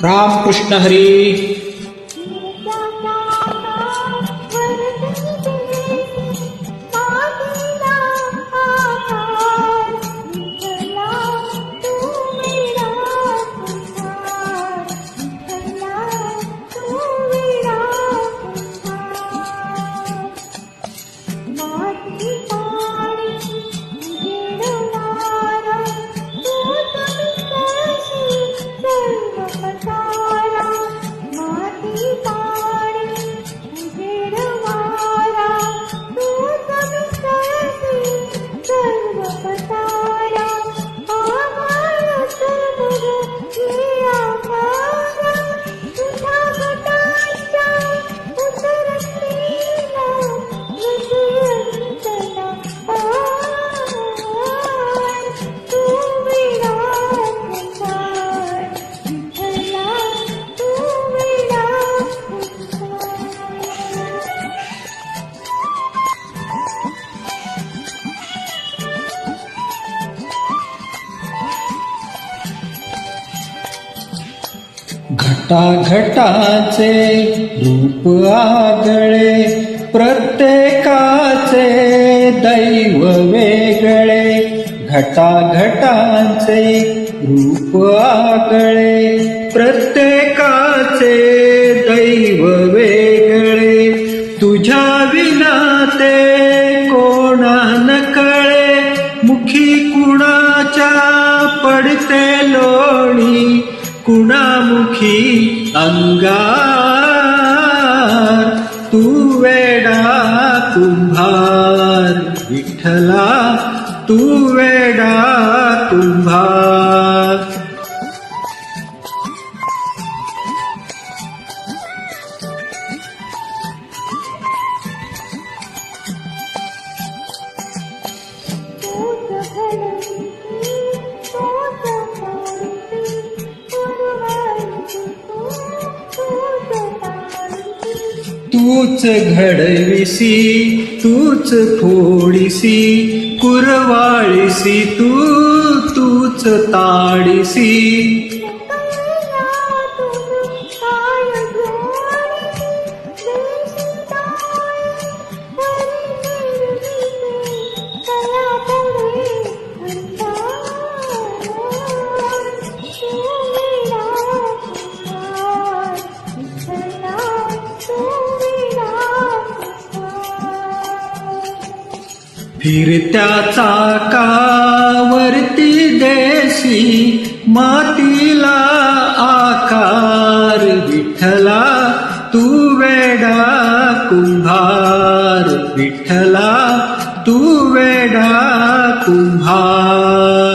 रामकृष्ण हरी. घटाघटाचे रूप आगळे, प्रत्येकाचे दैव वेगळे. घटाघटाचे रूप आगळे, प्रत्येकाचे दैव वेगळे. तुझ्या विना ते कोणा न कळे, मुखी कुणाच्या पडते लोणी, कुणामुखी अंगार. तू वेडा कुंभार विठ्ठला, तू वेडा कुंभार. तूच घडविसी, तूच फोडिसी, कुरवाळीसी तूच ताडिसी. फिरत्या चाकावरती देशी, मातीला आकार. विठ्ठला तू वेडा कुंभार, विठ्ठला तू वेडा कुंभार.